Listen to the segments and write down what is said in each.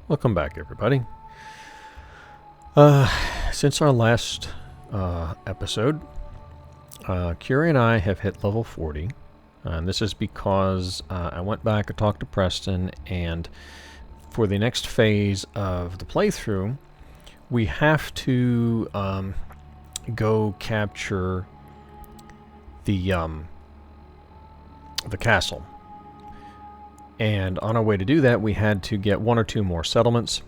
Welcome back, everybody. Since our last episode, Curie and I have hit level 40. And this is because I went back and talked to Preston, and for the next phase of the playthrough, we have to go capture the castle. And on our way to do that, we had to get one or two more settlements.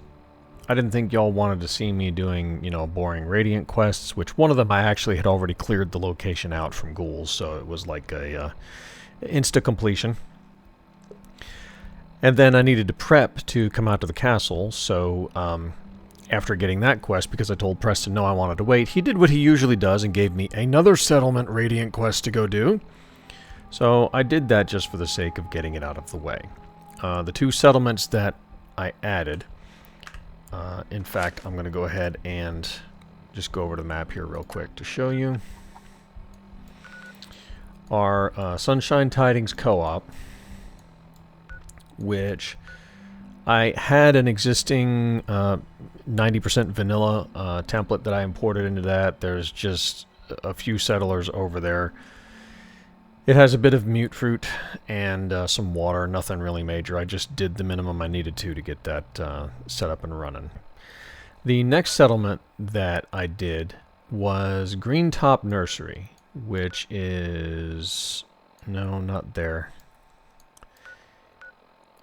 I didn't think y'all wanted to see me doing, boring Radiant quests, which one of them I actually had already cleared the location out from ghouls, so it was like a insta-completion. And then I needed to prep to come out to the castle, so after getting that quest, because I told Preston no, I wanted to wait, he did what he usually does and gave me another settlement Radiant quest to go do. So I did that just for the sake of getting it out of the way. The two settlements that I added, in fact, I'm going to go ahead and just go over to the map here real quick to show you, are Sunshine Tidings Co-op, which I had an existing 90% vanilla template that I imported into that. There's just a few settlers over there. It has a bit of mute fruit and some water, nothing really major. I just did the minimum I needed to get that set up and running. The next settlement that I did was Green Top Nursery, which is... no, not there.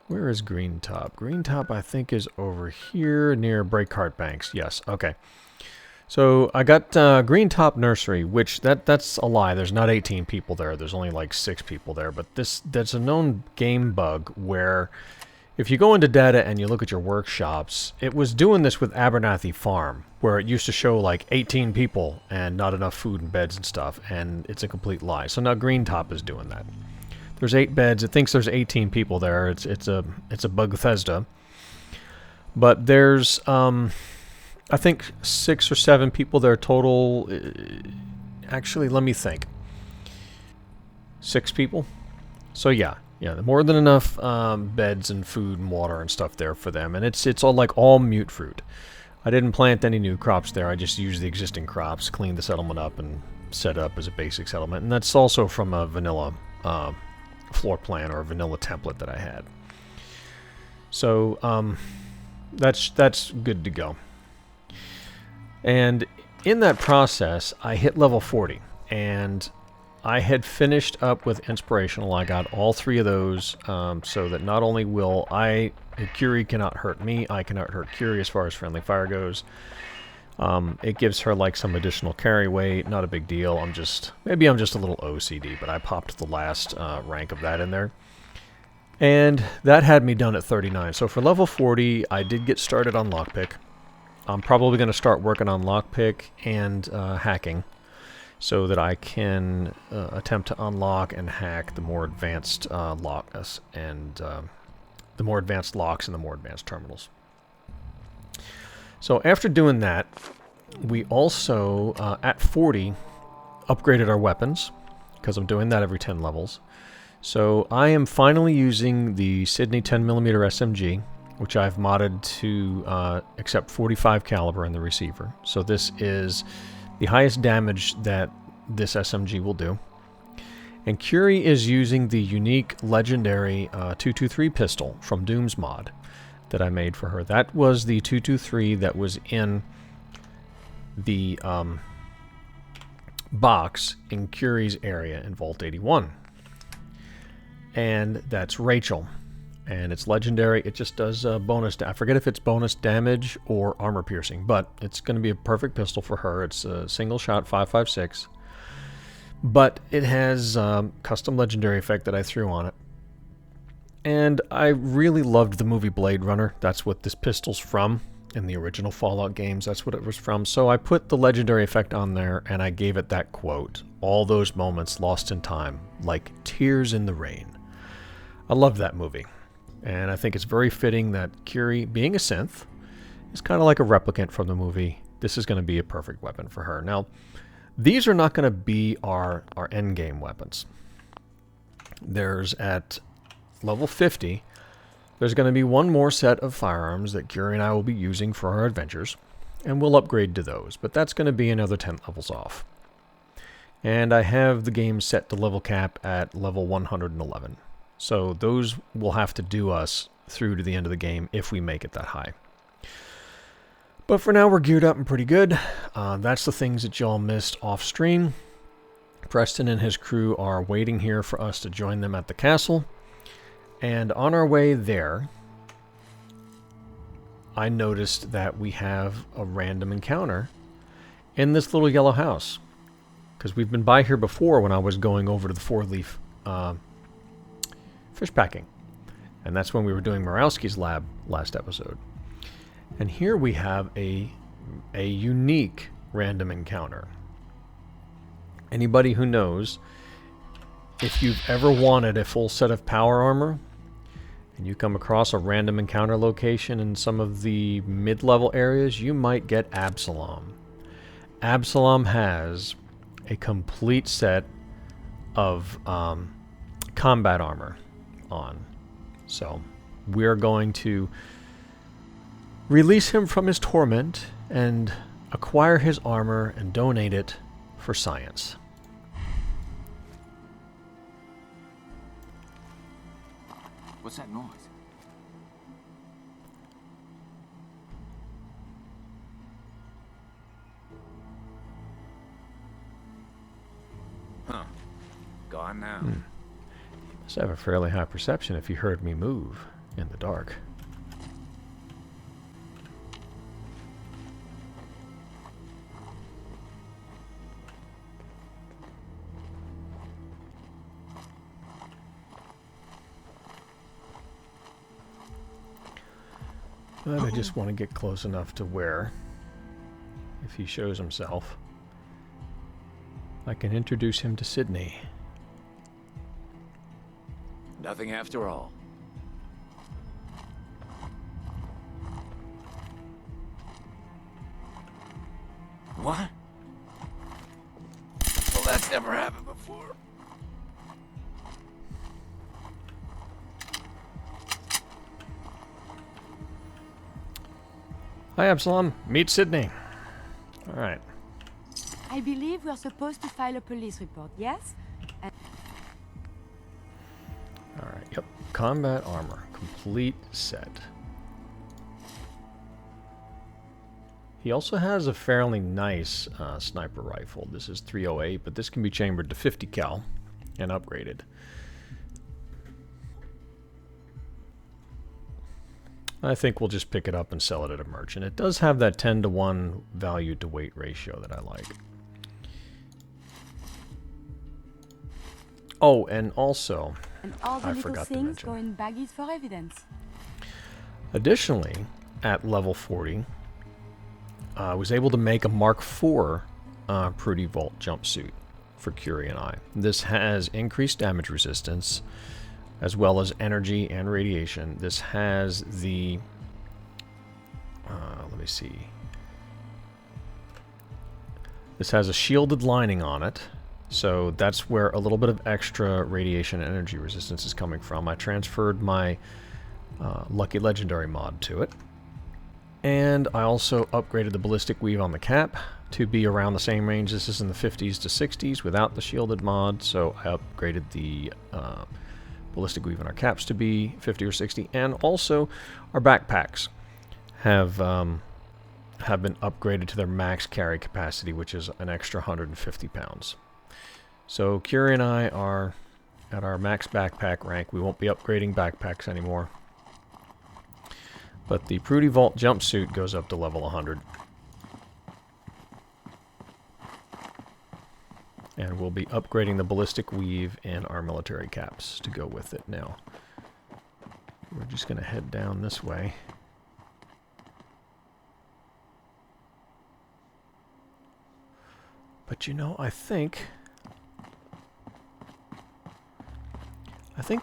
Where is Green Top? Green Top, I think, is over here near Breakheart Banks. Yes, okay. So I got Green Top Nursery, which that's a lie. There's not 18 people there. There's only like 6 people there. But that's a known game bug where if you go into data and you look at your workshops, it was doing this with Abernathy Farm, where it used to show like 18 people and not enough food and beds and stuff, and it's a complete lie. So now Green Top is doing that. There's 8 beds. It thinks there's 18 people there. It's a bug Bethesda. But there's I think 6 or 7 people there total. Actually, let me think. 6 people? So yeah, more than enough beds and food and water and stuff there for them. And it's all mute fruit. I didn't plant any new crops there. I just used the existing crops, cleaned the settlement up, and set it up as a basic settlement. And that's also from a vanilla floor plan or a vanilla template that I had. So that's good to go. And in that process, I hit level 40, and I had finished up with Inspirational. I got all 3 of those, so that not only will Curie cannot hurt me, I cannot hurt Curie as far as friendly fire goes. It gives her like some additional carry weight, not a big deal. Maybe I'm just a little OCD, but I popped the last rank of that in there. And that had me done at 39. So for level 40, I did get started on lockpick. I'm probably going to start working on lockpick and hacking so that I can attempt to unlock and hack the more advanced locks and the more advanced locks and the more advanced terminals. So after doing that, we also, at 40, upgraded our weapons, because I'm doing that every 10 levels. So I am finally using the Sydney 10mm SMG, which I've modded to accept 45 caliber in the receiver. So this is the highest damage that this SMG will do. And Curie is using the unique legendary 223 pistol from Doom's mod that I made for her. That was the 223 that was in the box in Curie's area in Vault 81. And that's Rachel. And it's legendary. It just does bonus. I forget if it's bonus damage or armor piercing, but it's going to be a perfect pistol for her. It's a single shot 5.56, but it has custom legendary effect that I threw on it. And I really loved the movie Blade Runner. That's what this pistol's from in the original Fallout games. That's what it was from. So I put the legendary effect on there, and I gave it that quote: "All those moments lost in time, like tears in the rain." I love that movie. And I think it's very fitting that Curie, being a synth, is kind of like a replicant from the movie. This is going to be a perfect weapon for her. Now, these are not going to be our endgame weapons. There's at level 50, there's going to be one more set of firearms that Curie and I will be using for our adventures, and we'll upgrade to those, but that's going to be another 10 levels off. And I have the game set to level cap at level 111. So those will have to do us through to the end of the game if we make it that high. But for now, we're geared up and pretty good. That's the things that y'all missed off stream. Preston and his crew are waiting here for us to join them at the castle. And on our way there, I noticed that we have a random encounter in this little yellow house. Because we've been by here before when I was going over to the four-leaf fish packing. And that's when we were doing Morawski's lab last episode. And here we have a unique random encounter. Anybody who knows, if you've ever wanted a full set of power armor, and you come across a random encounter location in some of the mid-level areas, you might get Absalom. Absalom has a complete set of combat armor on. So we're going to release him from his torment and acquire his armor and donate it for science. What's that noise? Huh. Gone now. You must have a fairly high perception if you heard me move in the dark. But I just want to get close enough to where, if he shows himself, I can introduce him to Sydney. Nothing after all. What? Well, that's never happened before. Hi, Absalom. Meet Sydney. All right. I believe we're supposed to file a police report, yes? All right. Yep. Combat armor. Complete set. He also has a fairly nice sniper rifle. This is 308, but this can be chambered to 50 cal and upgraded. I think we'll just pick it up and sell it at a merchant. It does have that 10-to-1 value to weight ratio that I like. Oh, and also, And all the I little forgot to things mention. go in baggies for evidence. Additionally, at level 40, I was able to make a Mark IV Prudy Vault jumpsuit for Curie and I. This has increased damage resistance, as well as energy and radiation. This has the, let me see. This has a shielded lining on it, so that's where a little bit of extra radiation and energy resistance is coming from. I transferred my Lucky Legendary mod to it. And I also upgraded the ballistic weave on the cap to be around the same range. This is in the 50s to 60s without the shielded mod, so I upgraded the ballistic weave in our caps to be 50 or 60, and also our backpacks have been upgraded to their max carry capacity, which is an extra 150 pounds. So Curie and I are at our max backpack rank. We won't be upgrading backpacks anymore. But the Prudy Vault jumpsuit goes up to level 100. And we'll be upgrading the ballistic weave and our military caps to go with it now. We're just going to head down this way. But you know, I think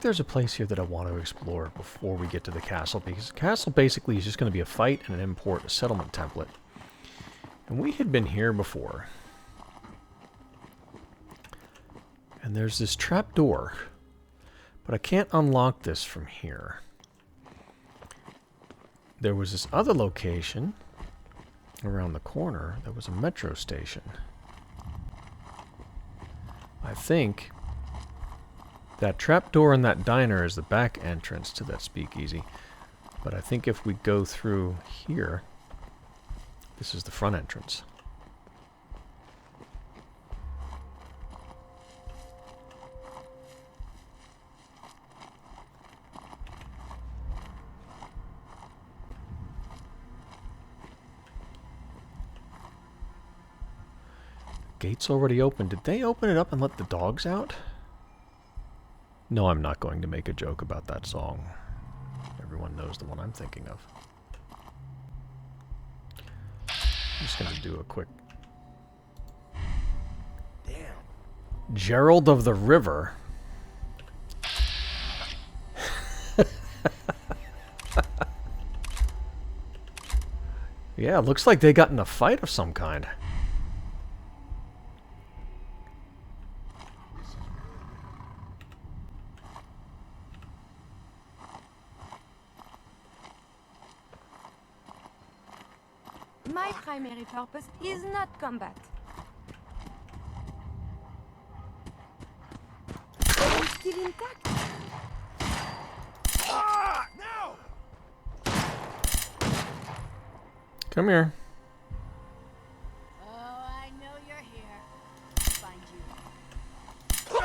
there's a place here that I want to explore before we get to the castle, because the castle basically is just going to be a fight and an import, a settlement template. And we had been here before. And there's this trap door, but I can't unlock this from here. there was this other location around the corner. There was a metro station. I think that trapdoor in that diner is the back entrance to that speakeasy. But I think if we go through here, this is the front entrance. Gate's already open. Did they open it up and let the dogs out? No, I'm not going to make a joke about that song. Everyone knows the one I'm thinking of. I'm just going to do a quick... Damn. Gerald of the River. Yeah, looks like they got in a fight of some kind. My primary purpose is not combat. I'm still intact. Ah! No! Come here. Oh, I know you're here. Find you.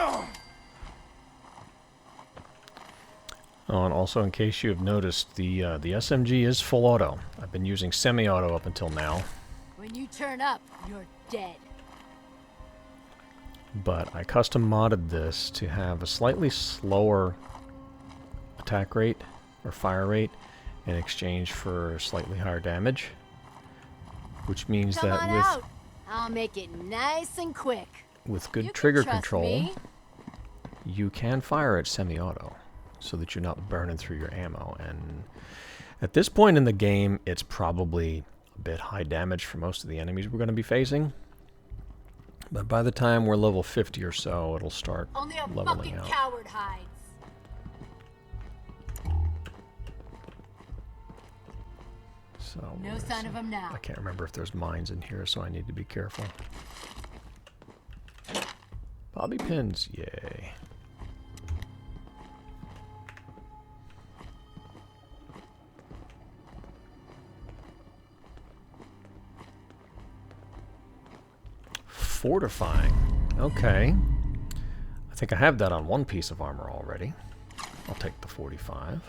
Oh, and also, in case you have noticed, the SMG is full auto. I've been using semi-auto up until now, When you turn up, you're dead. but I custom modded this to have a slightly slower attack rate or fire rate in exchange for slightly higher damage, which means Come that on out. I'll make it nice and quick. with You good can trigger trust control, me. you can fire at semi-auto, so that you're not burning through your ammo. And at this point in the game, it's probably a bit high damage for most of the enemies we're going to be facing. But by the time we're level 50 or so, it'll start Only a leveling fucking out. coward hides. So No let's sign see. of him now. I can't remember if there's mines in here, so I need to be careful. Bobby pins, yay. Fortifying. Okay. I think I have that on one piece of armor already. I'll take the 45.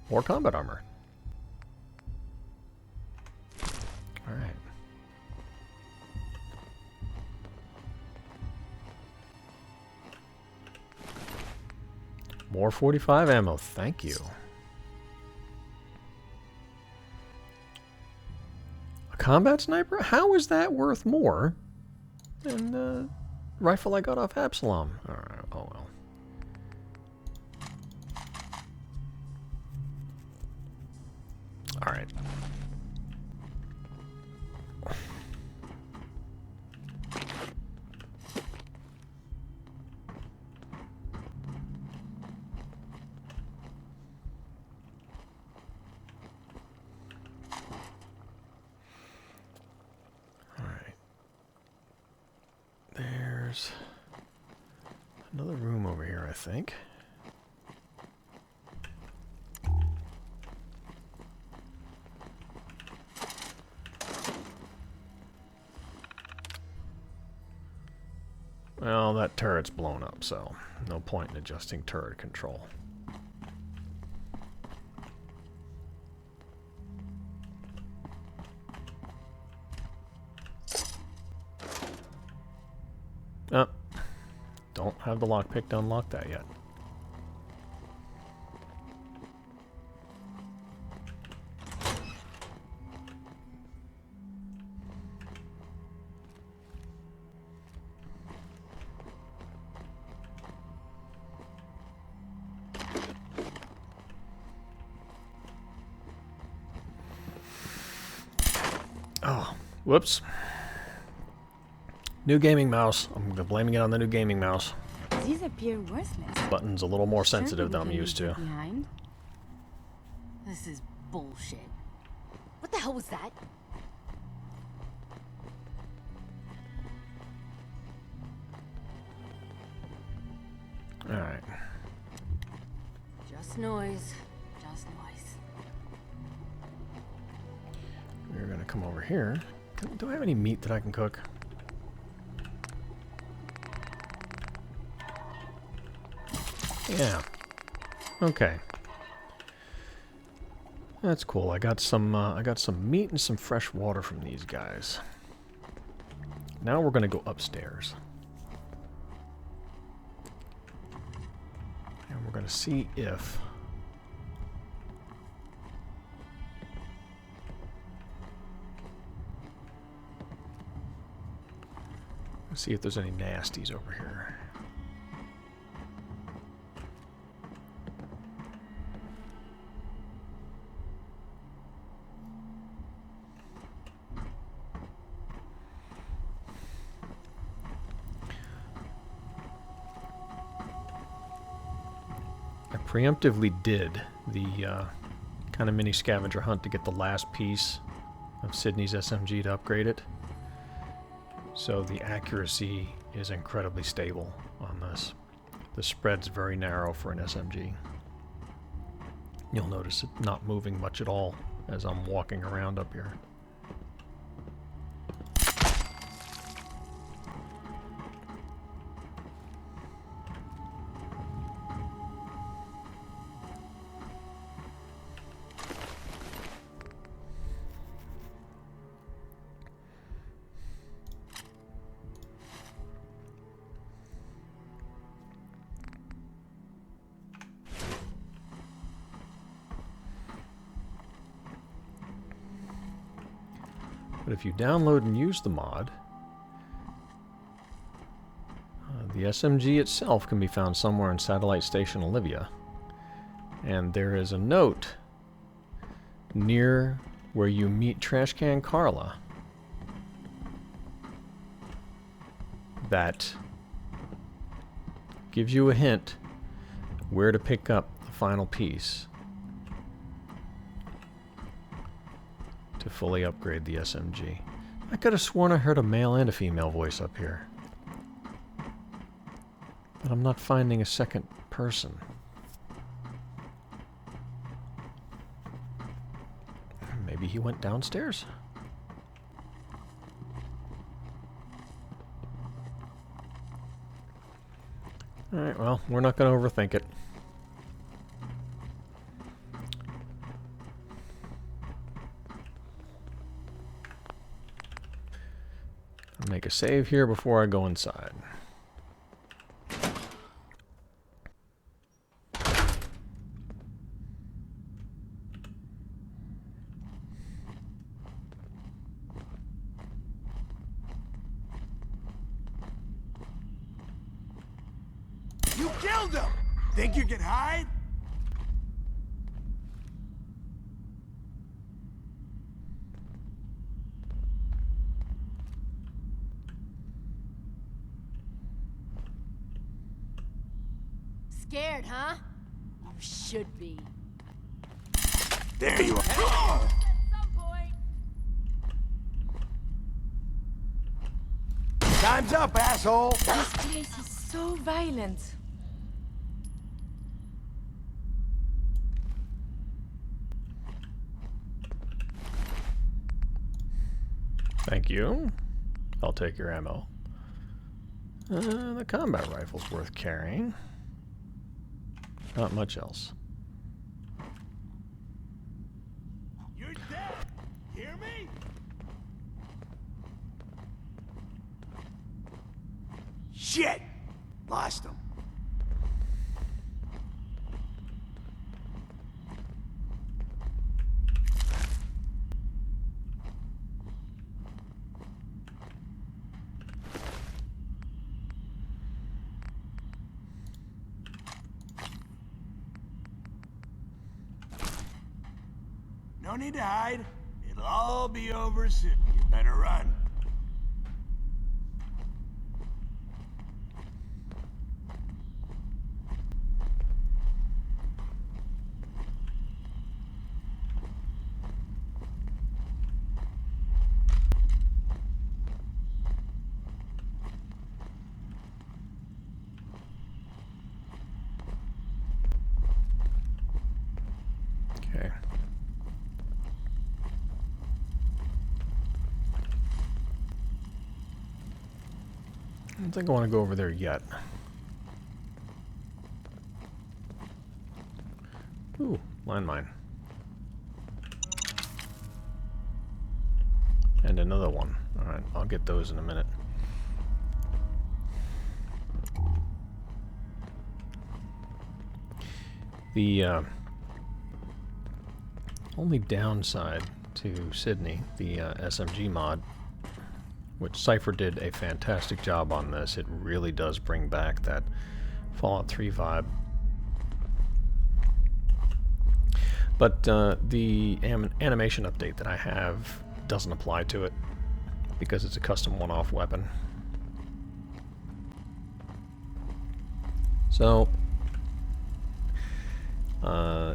More combat armor. Alright. More 45 ammo, thank you. A combat sniper? How is that worth more than the rifle I got off Absalom? Alright, oh well. Alright. Alright. There's another room over here, I think. Well, that turret's blown up, so no point in adjusting turret control. Oh, don't have the lockpick to unlock that yet. Oh, whoops. New gaming mouse. I'm blaming it on the new gaming mouse. These appear worthless. Button's a little more sensitive Surely than I'm we can used leave to. that behind. This is bullshit. What the hell was that? Alright. Just noise. Just noise. We're gonna come over here. Do I have any meat that I can cook? Yeah. Okay. That's cool. I got some meat and some fresh water from these guys. Now we're gonna go upstairs. And we're gonna see if there's any nasties over here. I preemptively did the kind of mini scavenger hunt to get the last piece of Sydney's SMG to upgrade it. So the accuracy is incredibly stable on this. The spread's very narrow for an SMG. You'll notice it not moving much at all as I'm walking around up here. But if you download and use the mod, the SMG itself can be found somewhere in Satellite Station Olivia. And there is a note near where you meet Trash Can Carla that gives you a hint where to pick up the final piece to fully upgrade the SMG. I could have sworn I heard a male and a female voice up here. But I'm not finding a second person. Maybe he went downstairs? Alright, well, we're not going to overthink it. I'll make a save here before I go inside. You killed him! Think you can hide? Scared, huh? You should be. There you are. At some point. Time's up, asshole! This place is so violent. Thank you. I'll take your ammo. The combat rifle's worth carrying. Not much else. You're dead! Hear me? Shit! Lost him. No need to hide. It'll all be over soon. You better run. Okay. I don't think I want to go over there yet. Ooh, landmine. And another one. Alright, I'll get those in a minute. The only downside to Sydney, the SMG mod, which Cypher did a fantastic job on this, it really does bring back that Fallout 3 vibe. But the animation update that I have doesn't apply to it because it's a custom one-off weapon. So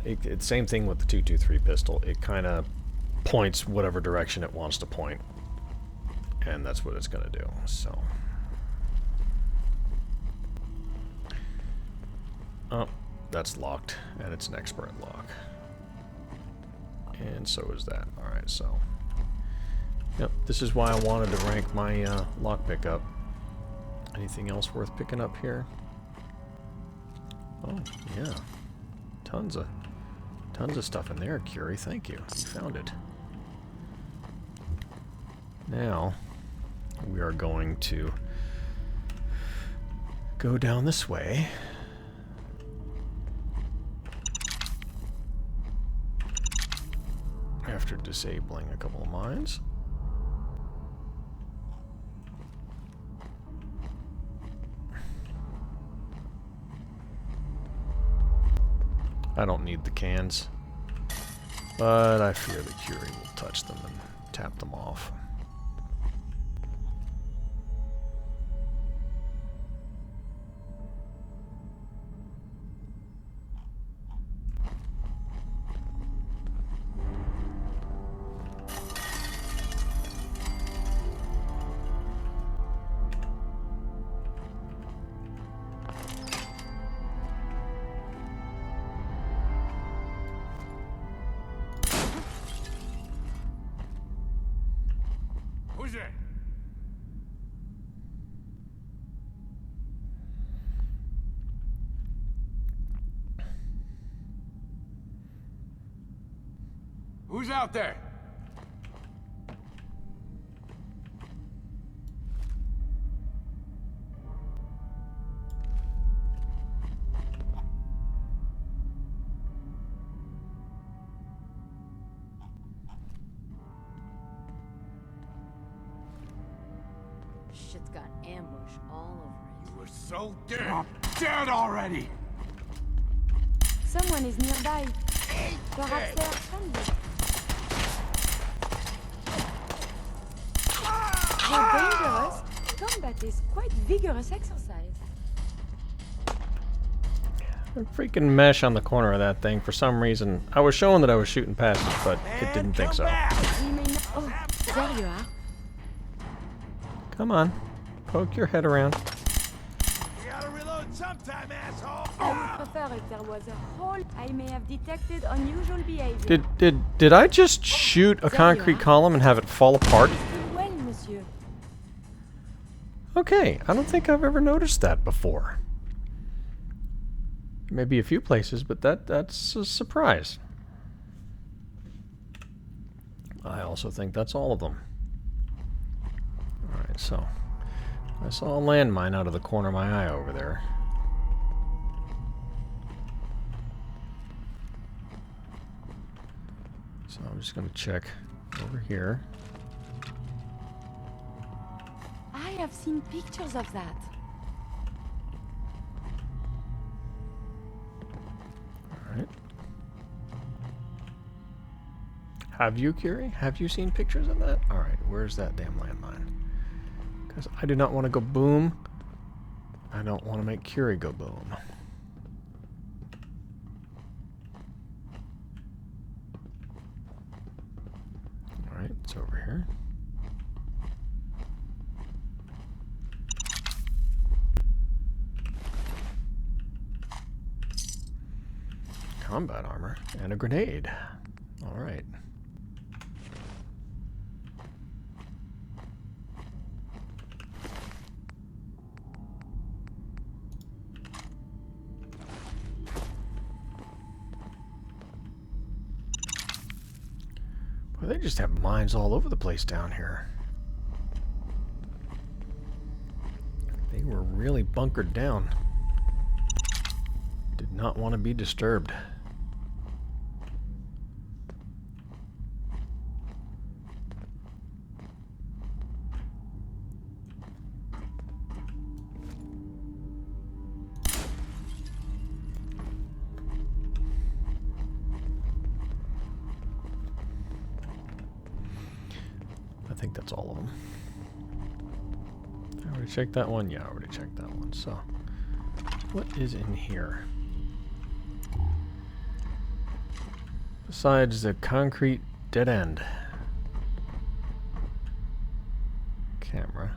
it's same thing with the 223 pistol. It kind of points whatever direction it wants to point, and that's what it's going to do. So, oh, that's locked, and it's an expert lock, and so is that. All right, so yep, this is why I wanted to rank my lock pickup. Anything else worth picking up here? Oh yeah. Tons of stuff in there, Curie. Thank you. You found it. Now, we are going to go down this way. After disabling a couple of mines. I don't need the cans, but I fear that Curie will touch them and tap them off. Who's there? Who's out there? Shit's got ambush all over it. You were so dead. Dead already. Someone is nearby. Perhaps they are friendly. They're dangerous. Combat is quite vigorous exercise. A freaking mesh on the corner of that thing for some reason. I was showing that I was shooting past it, but it didn't think so. We may not. Oh, there you are. Come on. Poke your head around. You gotta reload sometime, asshole. I would prefer if there was a hole. I may have detected unusual behavior. Did I just shoot a concrete column and have it fall apart? Well, monsieur. Okay, I don't think I've ever noticed that before. Maybe a few places, but that's a surprise. I also think that's all of them. Alright, so I saw a landmine out of the corner of my eye over there. So I'm just going to check over here. I have seen pictures of that. Alright. Have you, Curie? Have you seen pictures of that? Alright, where's that damn landmine? Because I do not want to go boom. I don't want to make Curie go boom. Alright, it's over here. combat armor and a grenade. All right. Boy, they just have mines all over the place down here. They were really bunkered down. Did not want to be disturbed. I think that's all of them. I already checked that one. Yeah, I already checked that one. So, what is in here? Besides the concrete dead end. Camera.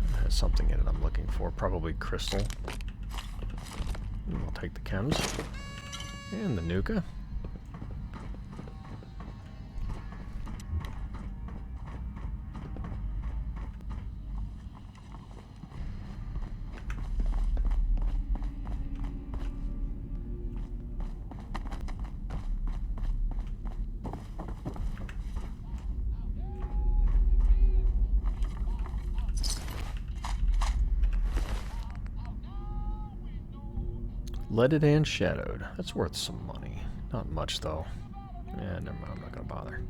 It has something in it I'm looking for. Probably crystal. And we'll take the chems. And the Nuka. Leaded and shadowed. That's worth some money. Not much, though. Yeah, never mind. I'm not going to bother.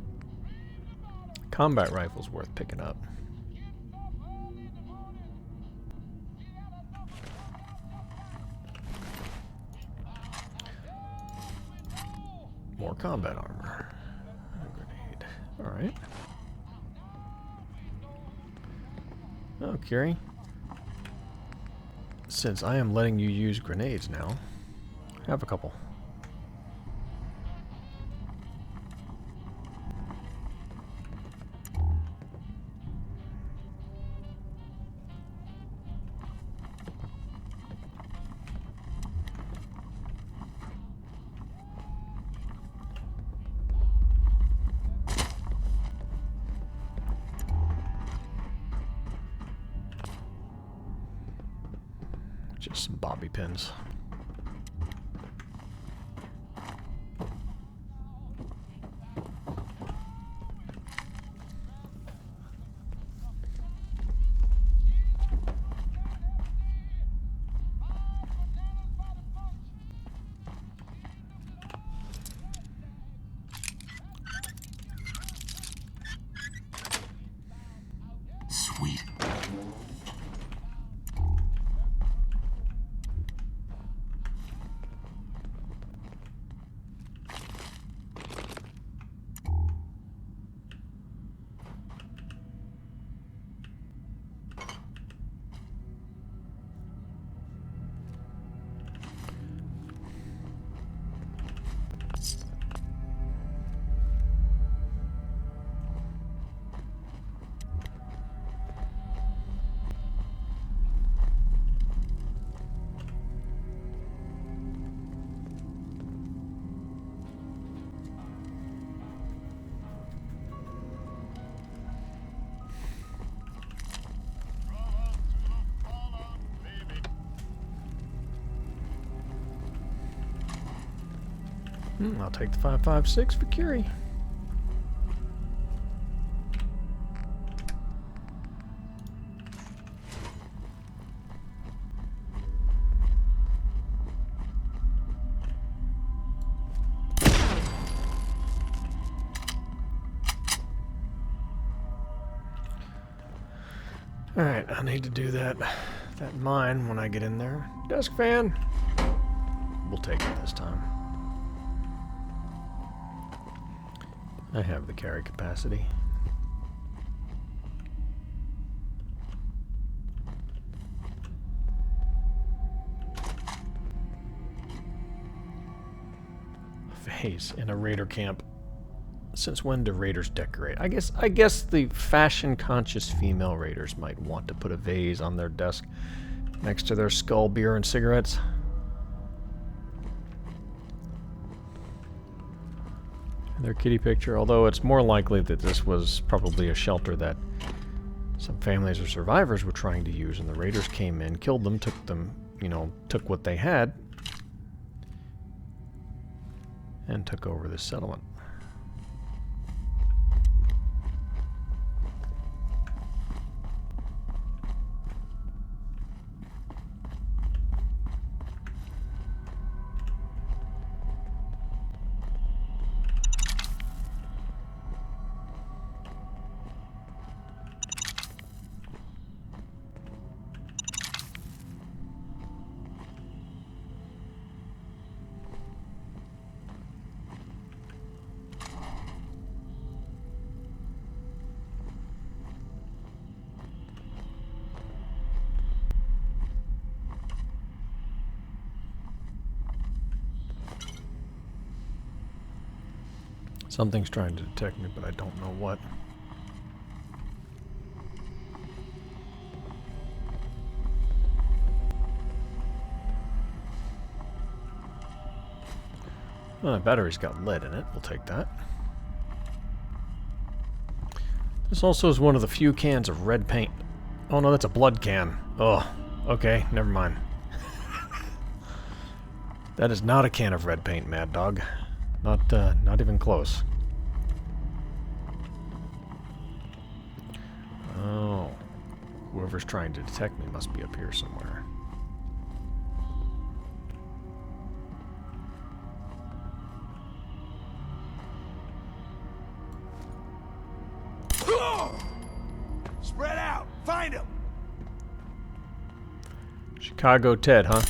Combat rifle's worth picking up. More combat armor. A grenade. Alright. Oh, Curie. Since I am letting you use grenades now, have a couple. Just some bobby pins. Sweet. I'll take the 5.56 for Curie. Alright, I need to do that mine when I get in there. Desk fan. We'll take it this time. I have the carry capacity. Vase in a raider camp. Since when do raiders decorate? I guess the fashion-conscious female raiders might want to put a vase on their desk next to their skull, beer, and cigarettes. Their kitty picture, although it's more likely that this was probably a shelter that some families or survivors were trying to use, and the raiders came in, killed them, took what they had, and took over the settlement. Something's trying to detect me, but I don't know what. Well, the battery's got lead in it. We'll take that. This also is one of the few cans of red paint. Oh no, that's a blood can. Oh, okay, never mind. That is not a can of red paint, Mad Dog. Not even close. Oh. Whoever's trying to detect me must be up here somewhere. Spread out! Find him! Chicago Ted, huh?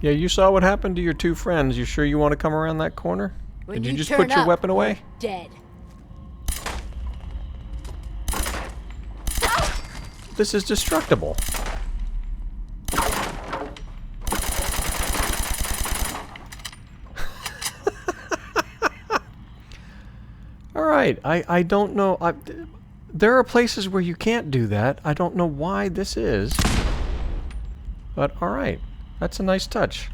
Yeah, you saw what happened to your two friends. You sure you want to come around that corner? When Did you just turn put your up, weapon away? you're dead. This is destructible. Alright, I don't know. There are places where you can't do that. I don't know why this is. But alright, that's a nice touch.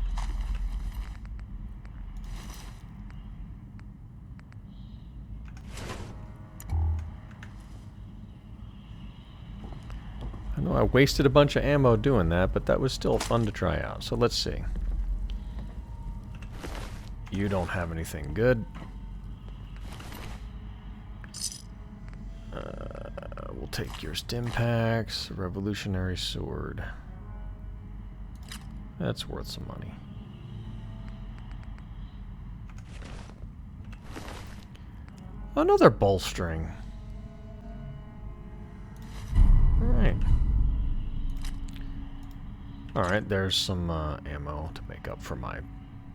I know I wasted a bunch of ammo doing that, but that was still fun to try out. So let's see. You don't have anything good. We'll take your stim packs, revolutionary sword. That's worth some money. Another bowstring. Alright. Alright, there's some ammo to make up for my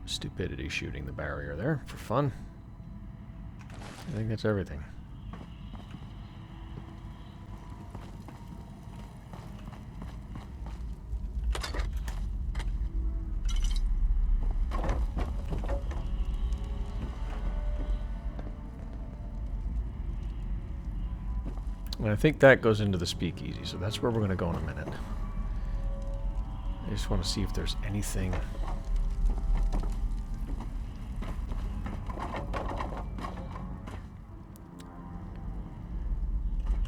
stupidity shooting the barrier there for fun. I think that's everything. And I think that goes into the speakeasy, so that's where we're going to go in a minute. I just want to see if there's anything.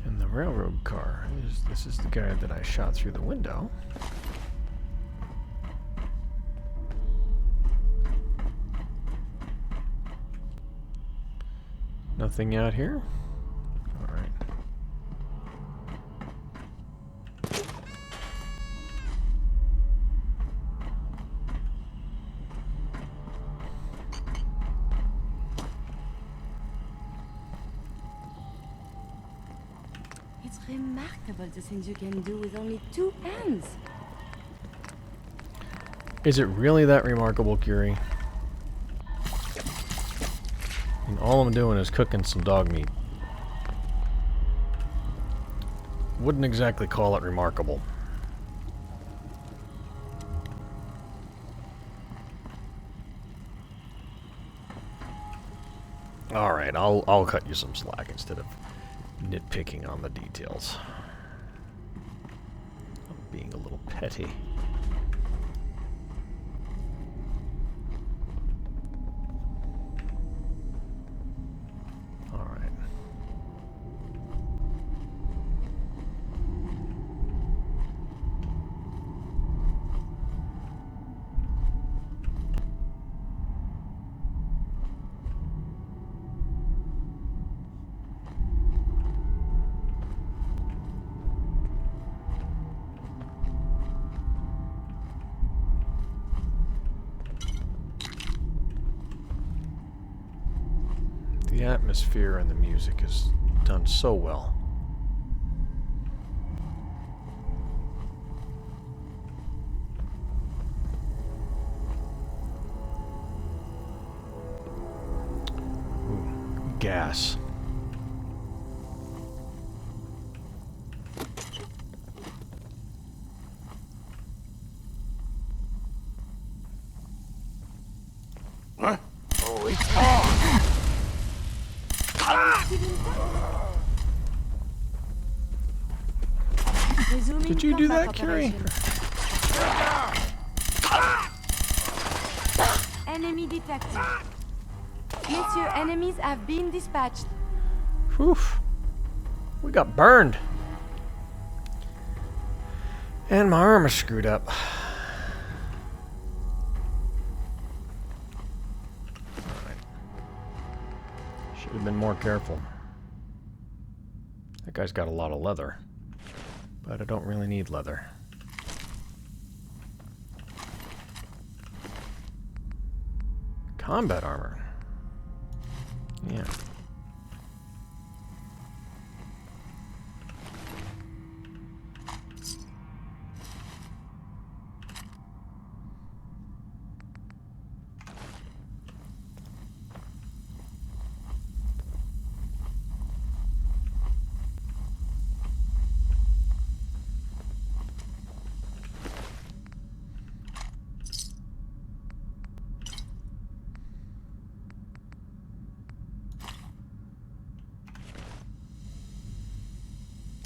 And the railroad car. This is the guy that I shot through the window. Nothing out here? Alright. It's remarkable the things you can do with only 2 hands. Is it really that remarkable, Curie? And all I'm doing is cooking some dog meat. Wouldn't exactly call it remarkable. Alright, I'll cut you some slack instead of nitpicking on the details. I'm being a little petty. Alright. The atmosphere and the music is done so well. Ooh, gas. Huh? Oh, it's on! Did you do that, Curie? Enemy detected. Monsieur, enemies have been dispatched. Whew. We got burned. And my arm is screwed up. Should have been more careful. That guy's got a lot of leather. But I don't really need leather. Combat armor. Yeah.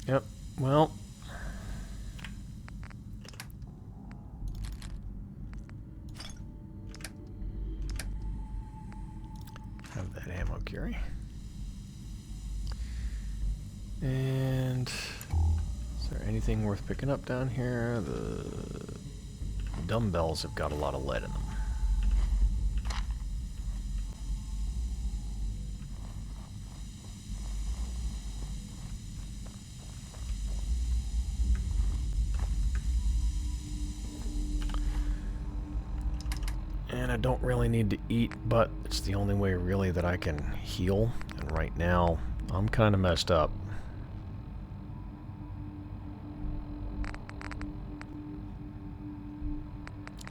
Yep, well. Have that ammo, Curie. And is there anything worth picking up down here? The dumbbells have got a lot of lead in them. And I don't really need to eat, but it's the only way really that I can heal. And right now, I'm kind of messed up.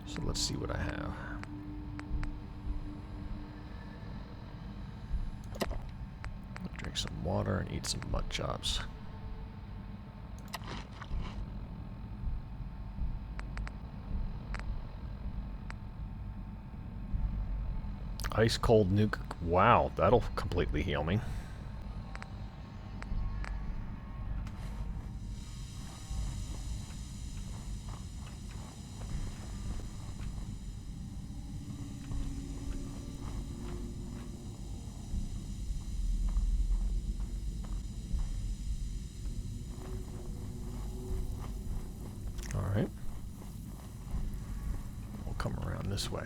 So let's see what I have. I'll drink some water and eat some mud chops. Ice cold nuke. Wow, that'll completely heal me. All right. We'll come around this way.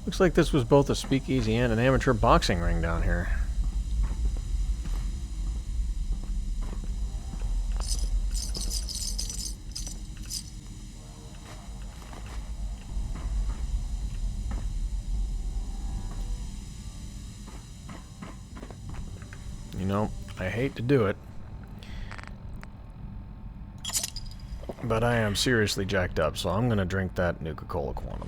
Looks like this was both a speakeasy and an amateur boxing ring down here. You know, I hate to do it, but I am seriously jacked up, so I'm gonna drink that Nuka-Cola Quantum.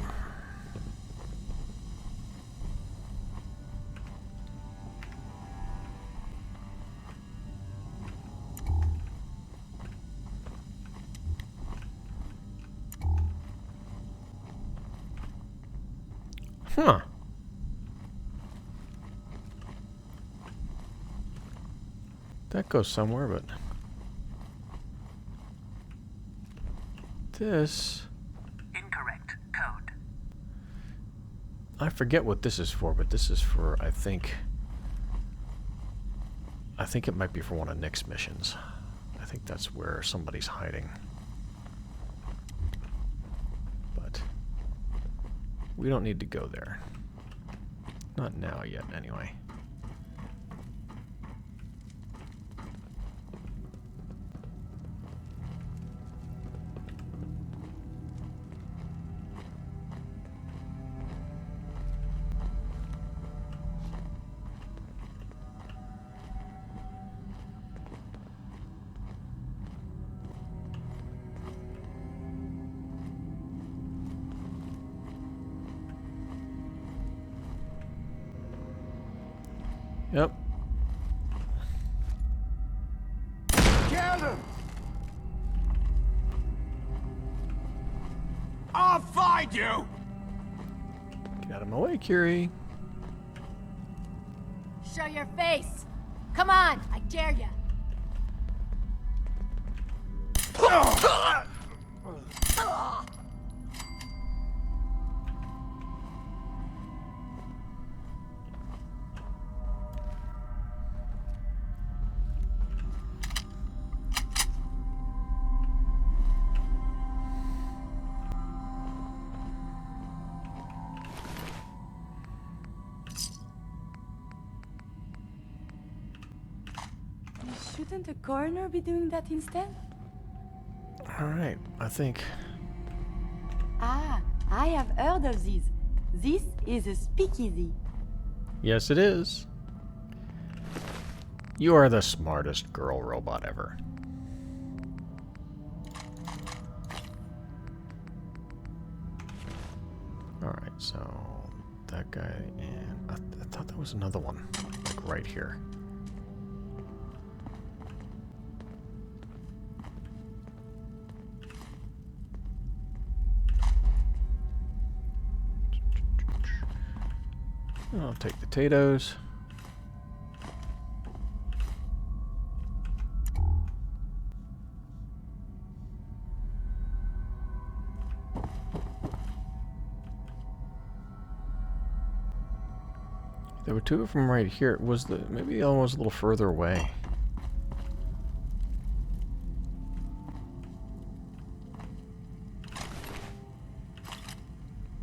Huh. That goes somewhere, but... This... Incorrect code. I forget what this is for, but this is for, I think it might be for one of Nick's missions. I think that's where somebody's hiding. But we don't need to go there. Not now yet, anyway. Yep. Kill him! I'll find you! Get out of my way, Curie. Show your face! Come on, I dare ya! Shouldn't the coroner be doing that instead? Alright, I think... Ah, I have heard of these. This is a speakeasy. Yes, it is. You are the smartest girl robot ever. Alright, so... that guy and... I thought there was another one. Like right here. I'll take potatoes. There were two of them right here. Was the maybe the other one was a little further away?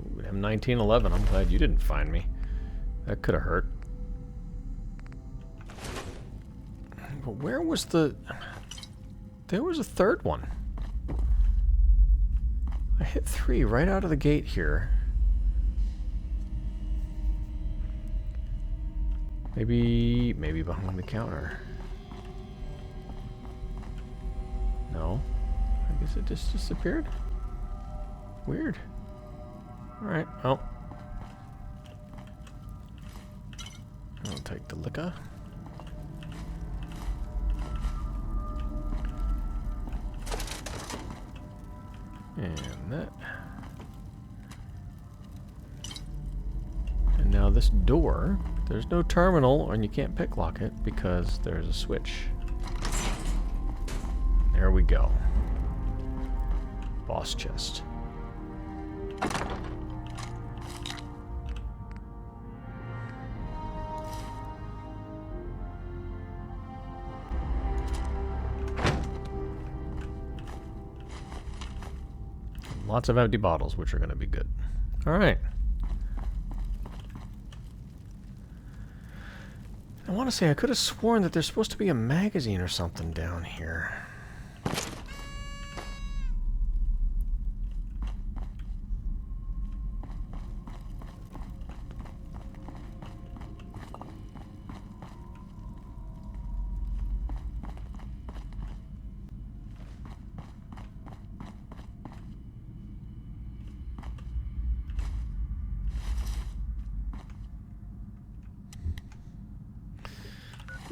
Ooh, M1911. I'm glad you didn't find me. That could have hurt. But where was the... There was a third one. I hit 3 right out of the gate here. Maybe behind the counter. No. I guess it just disappeared. Weird. Alright, well. I'll take the liquor. And that. And now this door, there's no terminal and you can't pick lock it because there's a switch. There we go. Boss chest. Lots of empty bottles, which are going to be good. All right. I want to say I could have sworn that there's supposed to be a magazine or something down here.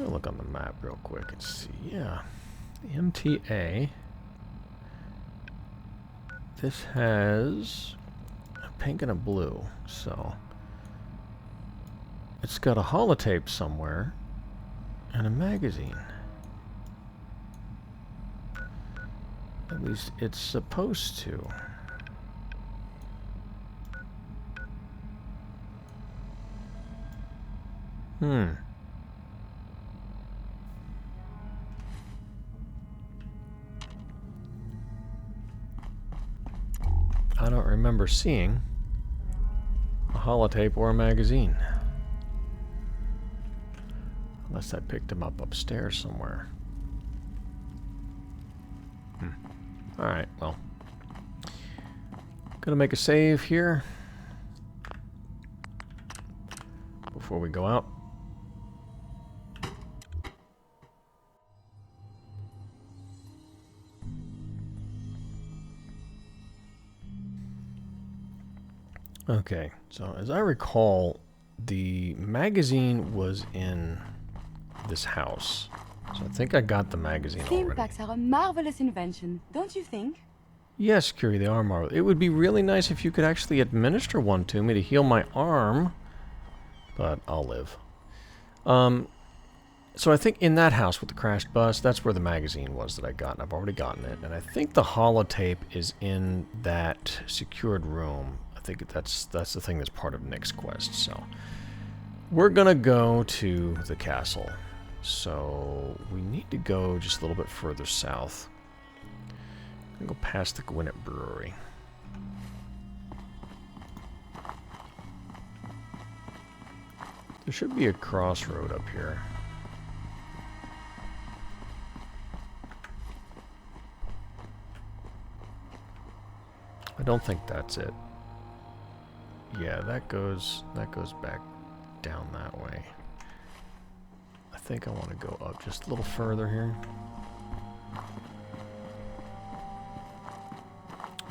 I'll look on the map real quick and see. Yeah, the MTA. This has a pink and a blue, so it's got a holotape somewhere and a magazine. At least it's supposed to. I don't remember seeing a holotape or a magazine. Unless I picked him up upstairs somewhere. Alright, well. Gonna make a save here before we go out. Okay, so as I recall, the magazine was in this house. So I think I got the magazine Stim already. packs are a marvelous invention, don't you think? Yes, Curie, they are marvelous. It would be really nice if you could actually administer one to me to heal my arm. But I'll live. So I think in that house with the crashed bus, that's where the magazine was that I got, and I've already gotten it. And I think the holotape is in that secured room. I think that's the thing that's part of Nick's quest. So we're gonna go to the castle. So we need to go just a little bit further south. I'm gonna go past the Gwinnett Brewery. There should be a crossroad up here. I don't think that's it. Yeah, that goes back down that way. I think I want to go up just a little further here.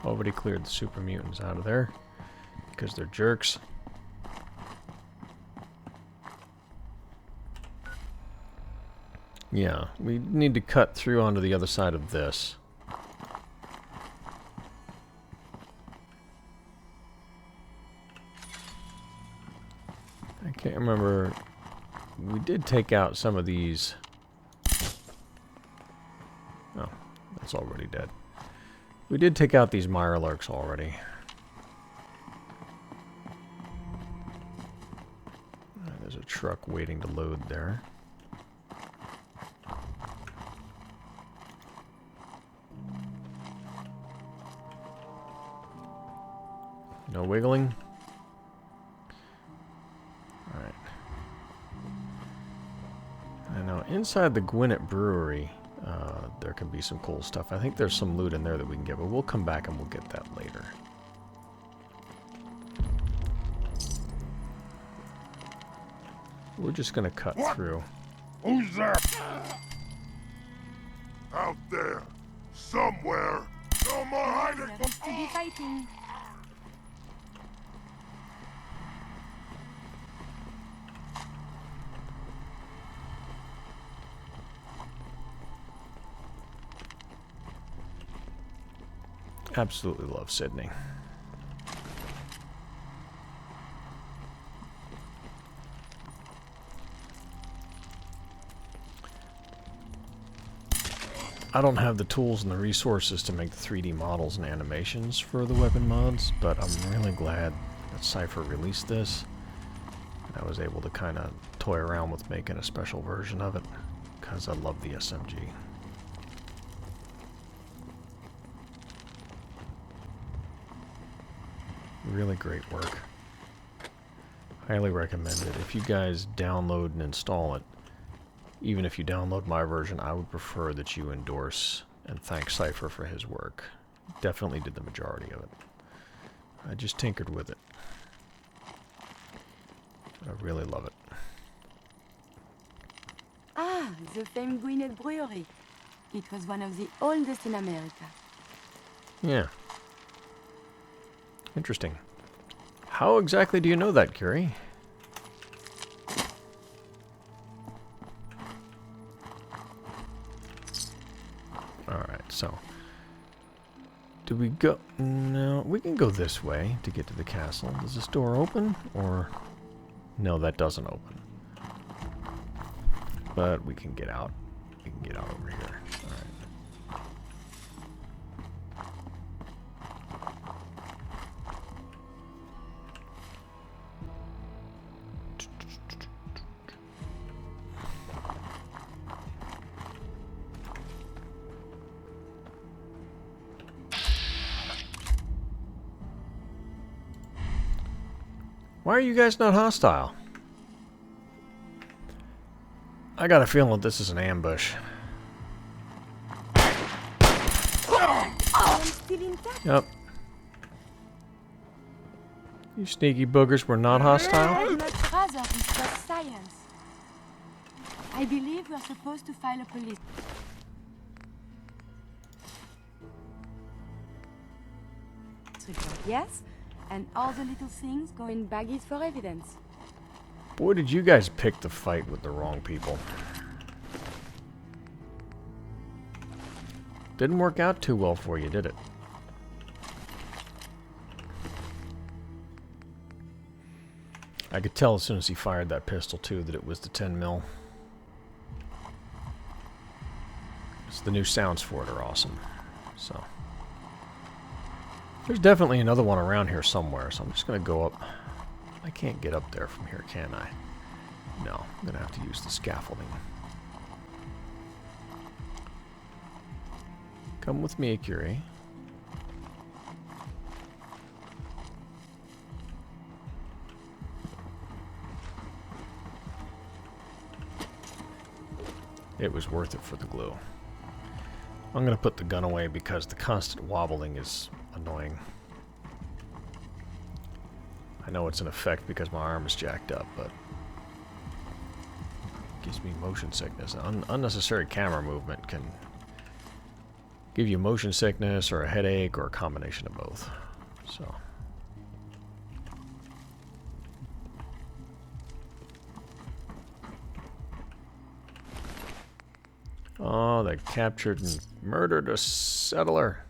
Already cleared the super mutants out of there because they're jerks. Yeah, we need to cut through onto the other side of this. I can't remember. We did take out some of these. Oh, that's already dead. We did take out these Mirelurks already. There's a truck waiting to load there. No wiggling. Alright. I know inside the Gwinnett Brewery, there can be some cool stuff. I think there's some loot in there that we can get, but we'll come back and we'll get that later. We're just gonna cut through. Who's that? Out there. Somewhere. No more hiding. There is to be fighting. Absolutely love Sydney. I don't have the tools and the resources to make the 3D models and animations for the weapon mods, but I'm really glad that Cypher released this. And I was able to kind of toy around with making a special version of it, because I love the SMG. Really great work. Highly recommend it. If you guys download and install it, even if you download my version, I would prefer that you endorse and thank Cypher for his work. Definitely did the majority of it. I just tinkered with it. I really love it. Ah, the famed Gwinnett Brewery. It was one of the oldest in America. Yeah. Interesting. How exactly do you know that, Curie? So, do we go? No, we can go this way to get to the castle. Does this door open? Or... No, that doesn't open. But we can get out. We can get out over here. Alright. Why are you guys not hostile? I got a feeling that this is an ambush. I'm still intact. Yep. You sneaky boogers were not hostile? I'd much rather this was science. I believe we're supposed to file a police. report, yes? And all the little things go in baggies for evidence. Boy, did you guys pick the fight with the wrong people. Didn't work out too well for you, did it? I could tell as soon as he fired that pistol, too, that it was the 10 mil. It's the new sounds for it are awesome. So there's definitely another one around here somewhere, so I'm just going to go up. I can't get up there from here, can I? No, I'm going to have to use the scaffolding. Come with me, Curie. It was worth it for the glue. I'm going to put the gun away because the constant wobbling is annoying. I know it's an effect because my arm is jacked up, but it gives me motion sickness. Unnecessary camera movement can give you motion sickness or a headache or a combination of both. So. Oh, they captured and murdered a settler.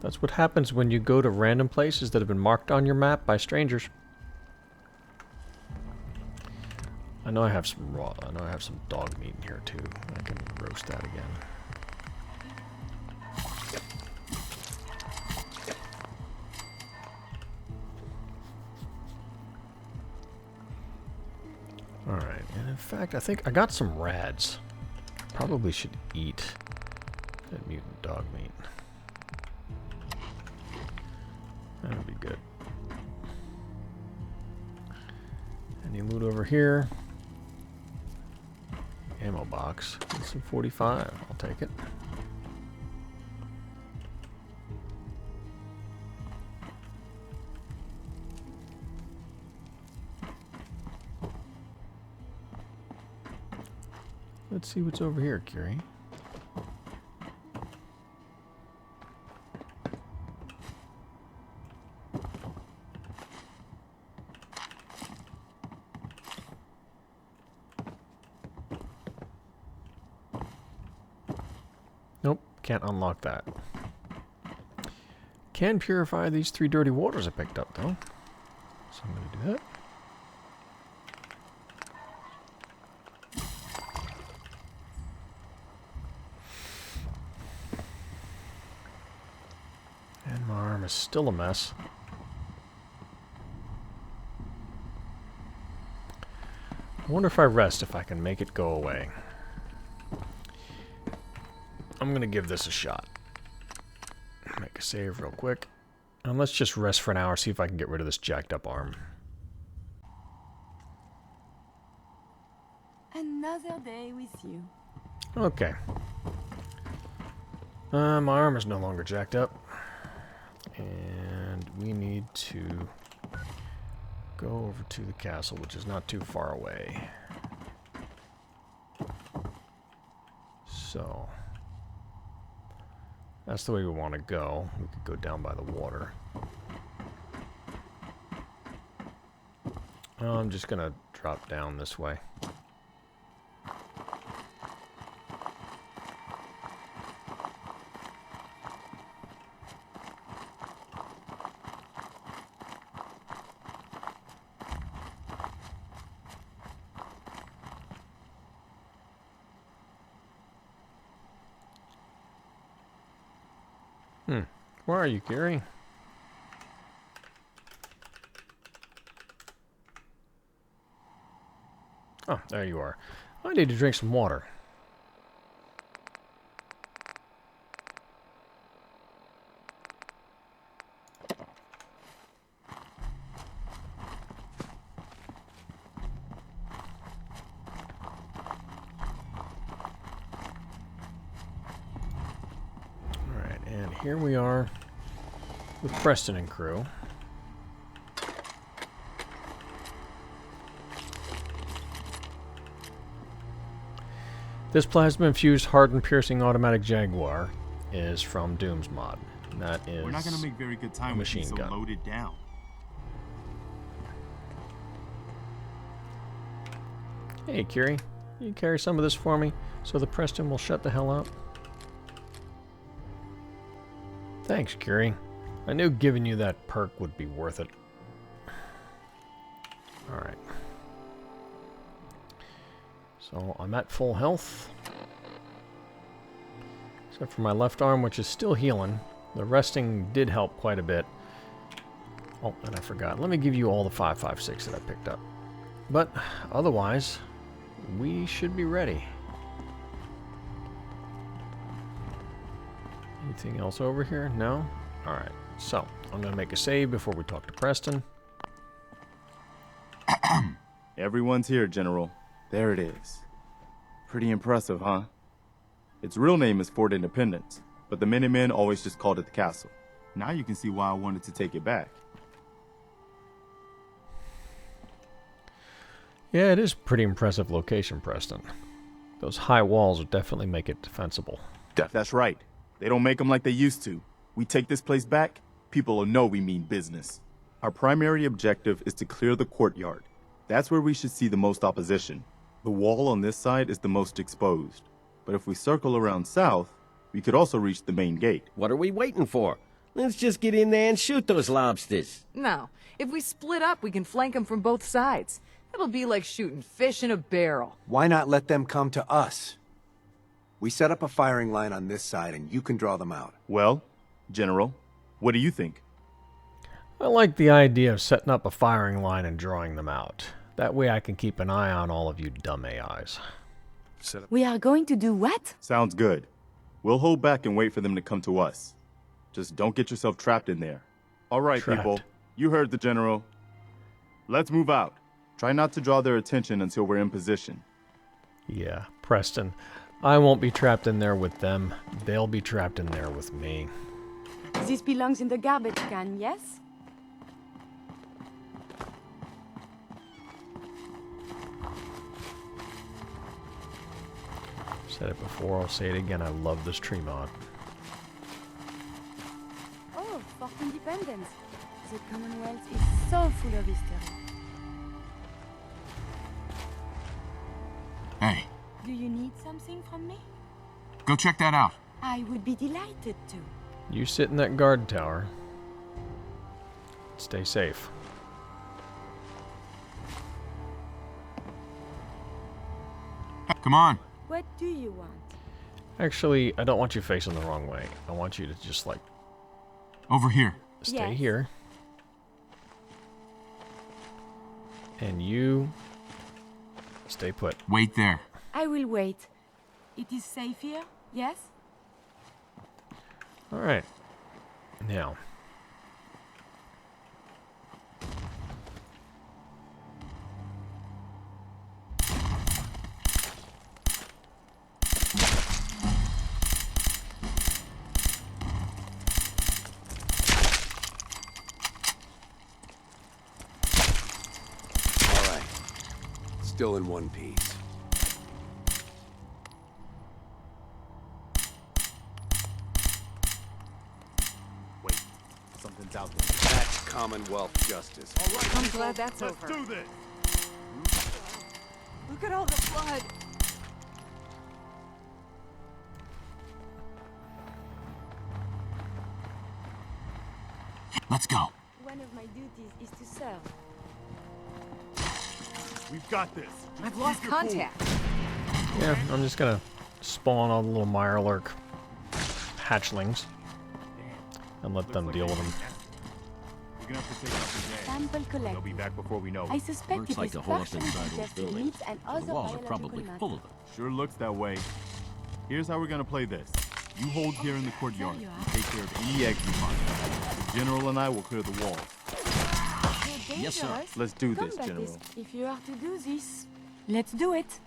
That's what happens when you go to random places that have been marked on your map by strangers. I know I have some raw. I know I have some dog meat in here too. I can roast that again. Alright, and in fact, I think I got some rads. Probably should eat that mutant dog meat. That would be good. Any loot over here? Ammo box. It's some 45. I'll take it. Let's see what's over here, Curie. Nope, can't unlock that. Can purify these 3 dirty waters I picked up, though. So I'm going to do that. And my arm is still a mess. I wonder if I rest if I can make it go away. I'm going to give this a shot. Make a save real quick. And let's just rest for an hour, see if I can get rid of this jacked up arm. Another day with you. Okay. My arm is no longer jacked up. And we need to go over to the castle, which is not too far away. So that's the way we want to go. We could go down by the water. I'm just going to drop down this way. Where are you, Curie? Oh, there you are. I need to drink some water. Alright, and here we are with Preston and crew. This plasma-infused, hardened, piercing automatic Jaguar is from Doom's mod. That is We're not going to make very good time with machine these so gun. loaded down. Hey, Curie, you carry some of this for me so the Preston will shut the hell up? Thanks, Curie. I knew giving you that perk would be worth it. Alright. So, I'm at full health. Except for my left arm, which is still healing. The resting did help quite a bit. Oh, and I forgot. Let me give you all the 5.56 that I picked up. But, otherwise, we should be ready. Anything else over here? No? Alright. So, I'm going to make a save before we talk to Preston. Everyone's here, General. There it is. Pretty impressive, huh? Its real name is Fort Independence, but the Minutemen always just called it the castle. Now you can see why I wanted to take it back. Yeah, it is a pretty impressive location, Preston. Those high walls would definitely make it defensible. That's right. They don't make them like they used to. We take this place back, people will know we mean business. Our primary objective is to clear the courtyard. That's where we should see the most opposition. The wall on this side is the most exposed. But if we circle around south, we could also reach the main gate. What are we waiting for? Let's just get in there and shoot those lobsters. No. If we split up, we can flank them from both sides. It'll be like shooting fish in a barrel. Why not let them come to us? We set up a firing line on this side and you can draw them out. Well, General, what do you think? I like the idea of setting up a firing line and drawing them out. That way I can keep an eye on all of you dumb AIs. We are going to do what? Sounds good. We'll hold back and wait for them to come to us. Just don't get yourself trapped in there. All right, Trapped. people. You heard the General. Let's move out. Try not to draw their attention until we're in position. Yeah, Preston. I won't be trapped in there with them. They'll be trapped in there with me. This belongs in the garbage can, yes? Said it before, I'll say it again. I love this tree mod. Oh, Fort Independence. The Commonwealth is so full of history. Hey, Do you need something from me? go check that out. I would be delighted to. You sit in that guard tower. Stay safe. Come on. What do you want? Actually, I don't want you facing the wrong way. I want you to just, like, Over here. stay Yes. here. And you stay put. Wait there. I will wait. It is safe here, yes? Alright. Now. All right. Still in one piece. Wait, something's out there. That's Commonwealth justice. I'm glad that's over. Let's do this. Look at all the blood. Let's go. One of my duties is to serve. We've got this. Just I've lost keep your cool. contact. Yeah, I'm just gonna spawn all the little Mirelurk hatchlings. and let them deal with them. You're gonna have to take out the day. Sample They'll collected. be back before we know I it. suspect Looks it like is the hole up partially inside those digested buildings. meats and The other walls are biological probably matter. full of them. Sure looks that way. Here's how we're gonna play this. You hold here in the courtyard and take care of any eggs you find. The General and I will clear the walls. You're Yes, sir. dangerous. Let's do Come this, back General. If you are to do this, let's do it.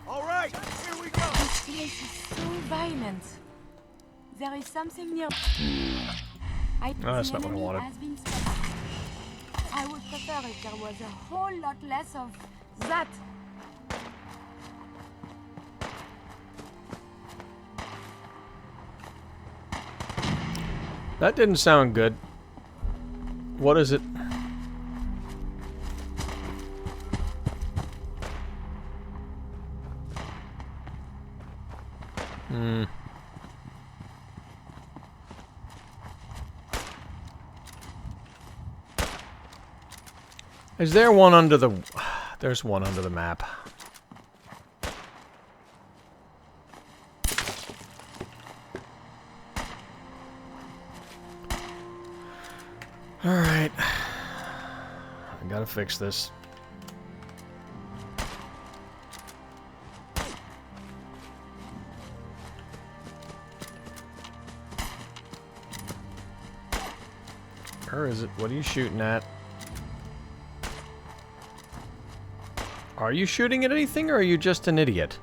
All right, here we go. This place is so violent. There is something near. That's the not what I enemy wanted. has been spotted. I would prefer if there was a whole lot less of that. That didn't sound good. What is it? Is there one under the... There's one under the map. Alright. I gotta fix this. Where is it? What are you shooting at? Are you shooting at anything, or are you just an idiot?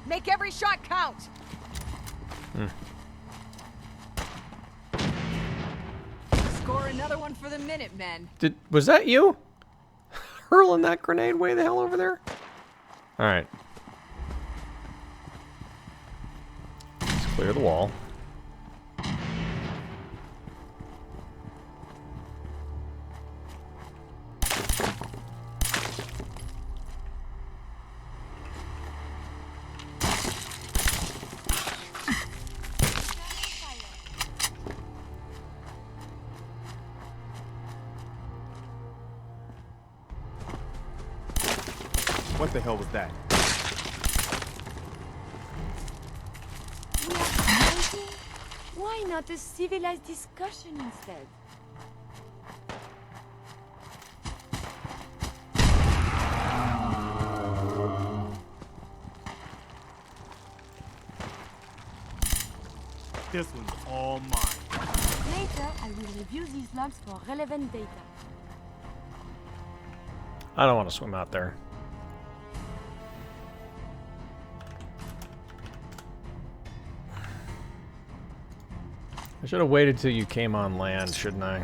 Make every shot count! Score another one for the Minutemen. Was that you? Hurling that grenade way the hell over there? Alright. Let's clear the wall. What the hell was that? We are fighting? Why not a civilized discussion instead? This one's all mine. Later, I will review these logs for relevant data. I don't want to swim out there. I should have waited till you came on land, shouldn't I?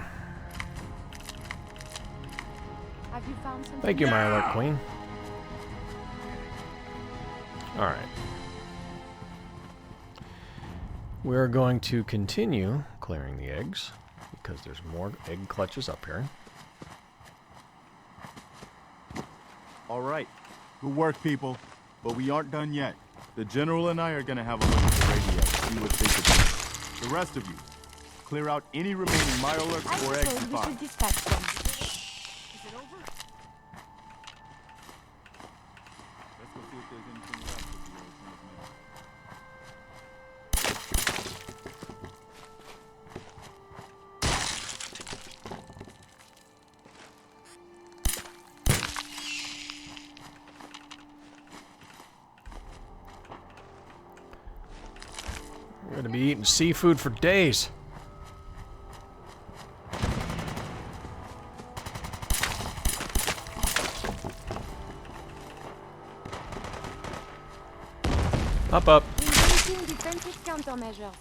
Have you found something? Thank you, my alert queen. Alright. We're going to continue clearing the eggs, because there's more egg clutches up here. All right. Good work, people. But we aren't done yet. The General and I are gonna have a look at the radio, see what they could do. The rest of you, clear out any remaining Mirelurks I or eggs suppose you we should find. dispatch them. Is it over? Let's go see if there's anything left of the old transmitter. We're going to be eating seafood for days. Hop up. Increasing defensive countermeasures.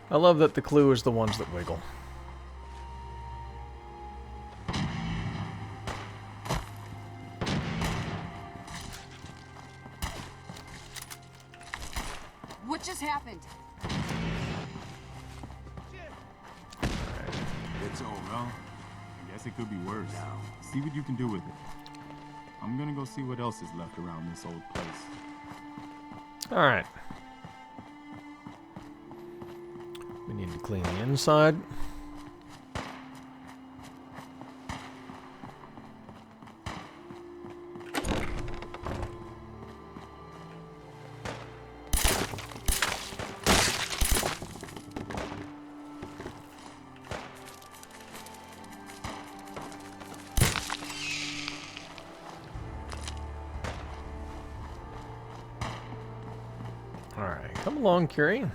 I love that the clue is the ones that wiggle. What just happened? It's over. Well, I guess it could be worse. Now, see what you can do with it. I'm gonna go see what else is left around this old place. Alright. We need to clean the inside. Alright, come along, Curie. We have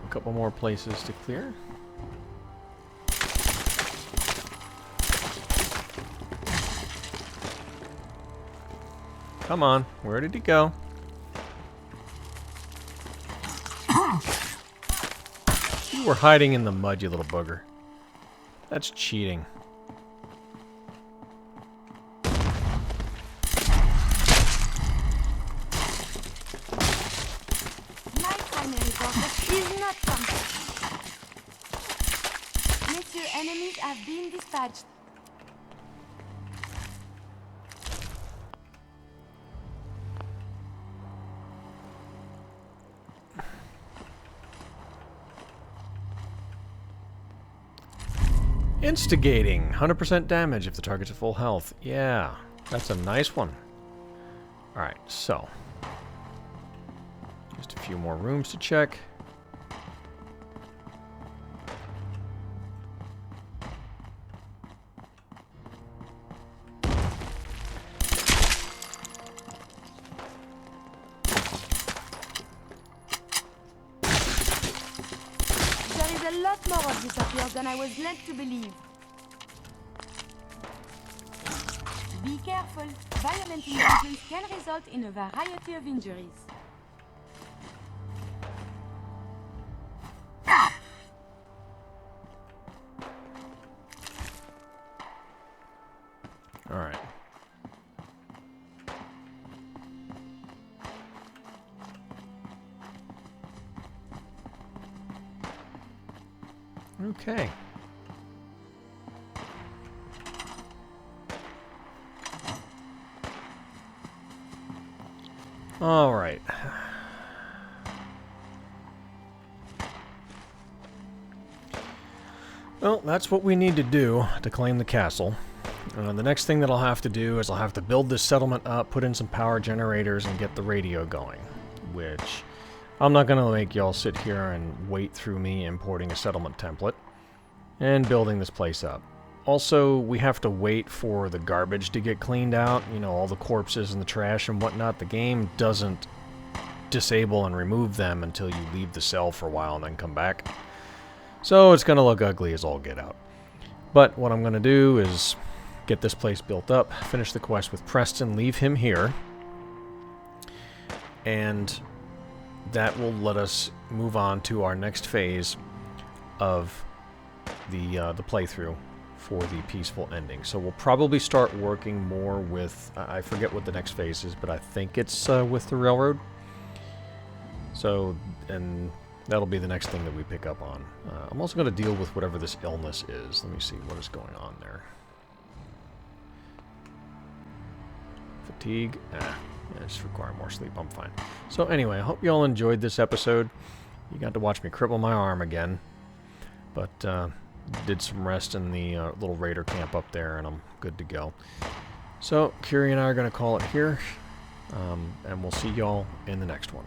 a couple more places to clear. Come on, where did he go? You were hiding in the mud, you little bugger. That's cheating. Messieurs, enemies have been dispatched. Instigating. 100% damage if the target's at full health. Yeah, that's a nice one. Alright, so. Just a few more rooms to check. There is a lot more of this up here than I was led to believe. Be careful. Violent injuries can result in a variety of injuries. All right. Okay. All right. Well, that's what we need to do to claim the castle. The next thing that I'll have to do is I'll have to build this settlement up, put in some power generators, and get the radio going. Which, I'm not going to make y'all sit here and wait through me importing a settlement template and building this place up. Also, we have to wait for the garbage to get cleaned out. You know, all the corpses and the trash and whatnot. The game doesn't disable and remove them until you leave the cell for a while and then come back. So it's going to look ugly as all get out. But what I'm going to do is get this place built up, finish the quest with Preston, leave him here, and that will let us move on to our next phase of the playthrough for the peaceful ending. So we'll probably start working more with, I forget what the next phase is, but I think it's with the railroad. So, and that'll be the next thing that we pick up on. I'm also going to deal with whatever this illness is. Let me see what is going on there. Fatigue. I just require more sleep. I'm fine. So anyway, I hope you all enjoyed this episode. You got to watch me cripple my arm again. But did some rest in the little raider camp up there, and I'm good to go. So Curie and I are going to call it here. And we'll see y'all in the next one.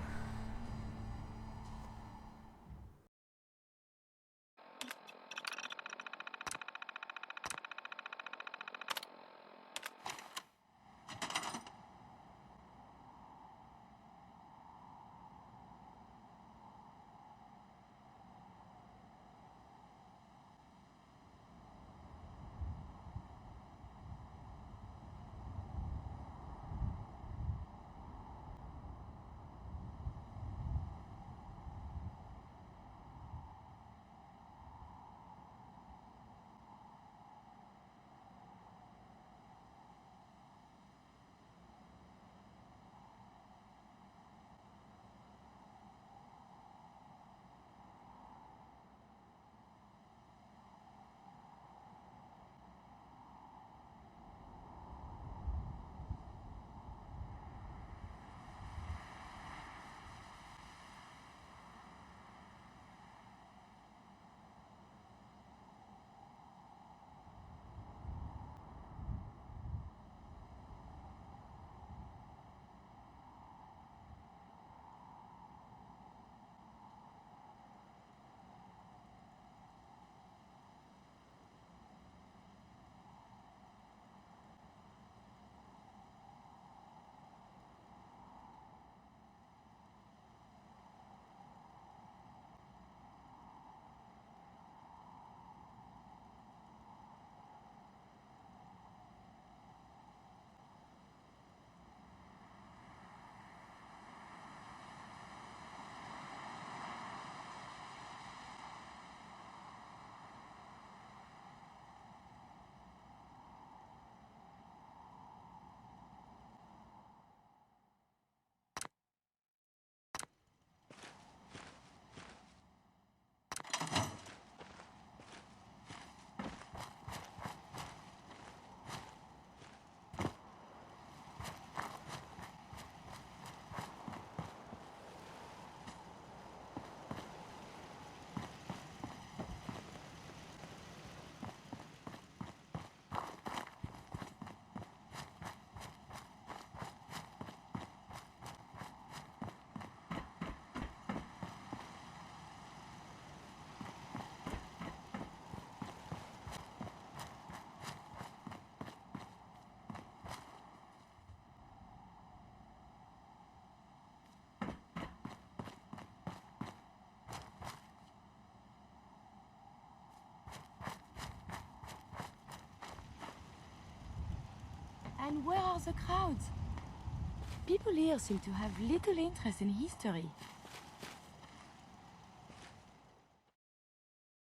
And where are the crowds? People here seem to have little interest in history.